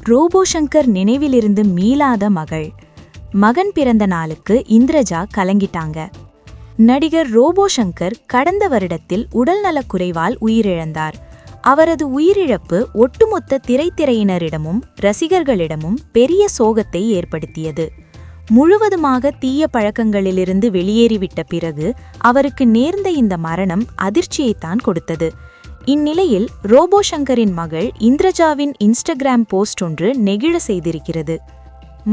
Robot Shankar நினைவிலிருந்து மீளாத மகள். மகன் பிறந்த நாளுக்கு இந்திரஜா கலங்கிட்டாங்க. நடிகர் ரோபோ சங்கர் கடந்த வருடத்தில் உடல்நலக்குறைவால் உயிரிழந்தார். அவரது உயிரிழப்பு ஒட்டுமொத்த திரைத்துறையினரிடமும் ரசிகர்களிடமும் பெரிய சோகத்தை ஏற்படுத்தியது. முழுவதுமாக தீய பழக்கங்களிலிருந்து வெளியேறிவிட்ட பிறகு அவருக்கு நேர்ந்த இந்த மரணம் அதிர்ச்சியைத்தான் கொடுத்தது. இந்நிலையில் ரோபோ சங்கரின் மகள் இந்திரஜாவின் இன்ஸ்டாகிராம் போஸ்ட் ஒன்று நெகிழ செய்திருக்கிறது.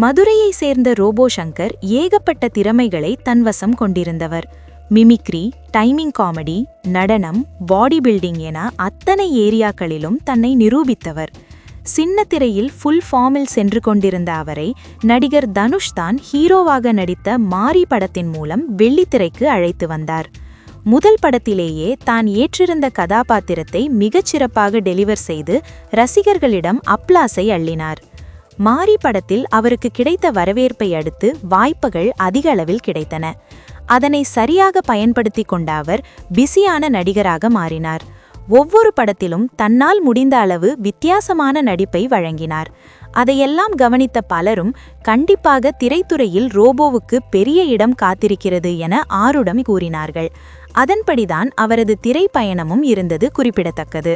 மதுரையை சேர்ந்த ரோபோ சங்கர் ஏகப்பட்ட திறமைகளை தன்வசம் கொண்டிருந்தவர். மிமிக்ரி, டைமிங் காமெடி, நடனம், பாடி பில்டிங் என அத்தனை ஏரியாக்களிலும் தன்னை நிரூபித்தவர். சின்ன திரையில் ஃபுல் ஃபார்மில் சென்று கொண்டிருந்த அவரை நடிகர் தனுஷ் தான் ஹீரோவாக நடித்த மாரி படத்தின் மூலம் வெள்ளித்திரைக்கு அழைத்து வந்தார். முதல் படத்திலேயே தான் ஏற்றிருந்த கதாபாத்திரத்தை மிகச்சிறப்பாக டெலிவர் செய்து ரசிகர்களிடம் அப்ளாஸை அள்ளினார். மாரி படத்தில் அவருக்கு கிடைத்த வரவேற்பை அடுத்து வாய்ப்புகள் அதிக அளவில் கிடைத்தன. அதனை சரியாக பயன்படுத்தி கொண்ட அவர் பிஸியான நடிகராக மாறினார். ஒவ்வொரு படத்திலும் தன்னால் முடிந்த அளவு வித்தியாசமான நடிப்பை வழங்கினார். அதையெல்லாம் கவனித்த பலரும் கண்டிப்பாக திரைத்துறையில் ரோபோவுக்கு பெரிய இடம் காத்திருக்கிறது என ஆருடம் கூறினார்கள். அதன்படிதான் அவரது திரைப்பயணமும் இருந்தது குறிப்பிடத்தக்கது.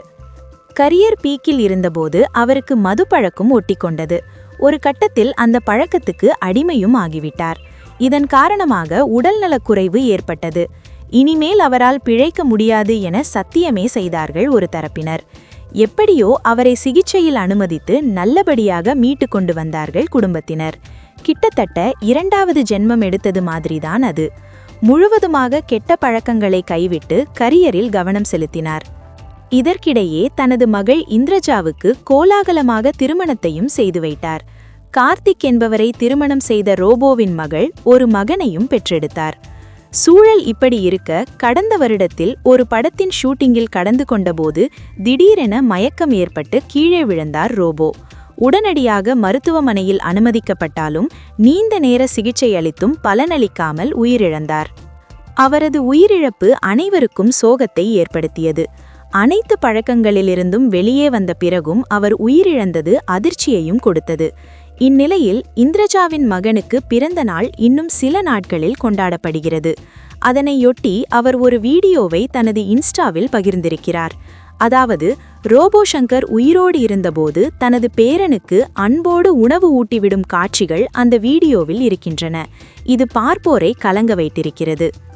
கரியர் பீக்கில் இருந்தபோது அவருக்கு மது பழக்கம் ஒட்டிக்கொண்டது. ஒரு கட்டத்தில் அந்த பழக்கத்துக்கு அடிமையும் ஆகிவிட்டார். இதன் காரணமாக உடல்நலக்குறைவு ஏற்பட்டது. இனிமேல் அவரால் பிழைக்க முடியாது என சத்தியமே செய்தார்கள் ஒரு தரப்பினர். எப்படியோ அவரை சிகிச்சையில் அனுமதித்து நல்லபடியாக மீட்டு கொண்டு வந்தார்கள் குடும்பத்தினர். கிட்டத்தட்ட இரண்டாவது ஜென்மம் எடுத்தது மாதிரிதான் அது. முழுவதுமாக கெட்ட பழக்கங்களை கைவிட்டு கரியரில் கவனம் செலுத்தினார். இதற்கிடையே தனது மகள் இந்திரஜாவுக்கு கோலாகலமாக திருமணத்தையும் செய்து வைத்தார். கார்த்திக் என்பவரை திருமணம் செய்த ரோபோவின் மகள் ஒரு மகனையும் பெற்றெடுத்தார். சூழல் இப்படி இருக்க கடந்த வருடத்தில் ஒரு படத்தின் ஷூட்டிங்கில் கடந்து கொண்டபோது திடீரென மயக்கம் ஏற்பட்டு கீழே விழுந்தார் ரோபோ. உடனடியாக மருத்துவமனையில் அனுமதிக்கப்பட்டாலும் நீண்ட நேர சிகிச்சை அளித்தும் பலனளிக்காமல் உயிரிழந்தார். அவரது உயிரிழப்பு அனைவருக்கும் சோகத்தை ஏற்படுத்தியது. அனைத்து பழக்கங்களிலிருந்தும் வெளியே வந்த பிறகும் அவர் உயிரிழந்தது அதிர்ச்சியையும் கொடுத்தது. இந்நிலையில் இந்திரஜாவின் மகனுக்கு பிறந்த நாள் இன்னும் சில நாட்களில் கொண்டாடப்படுகிறது. அதனையொட்டி அவர் ஒரு வீடியோவை தனது இன்ஸ்டாவில் பகிர்ந்திருக்கிறார். அதாவது ரோபோ சங்கர் உயிரோடு இருந்தபோது தனது பேரனுக்கு அன்போடு உணவு ஊட்டிவிடும் காட்சிகள் அந்த வீடியோவில் இருக்கின்றன. இது பார்ப்போரை கலங்க வைத்திருக்கிறது.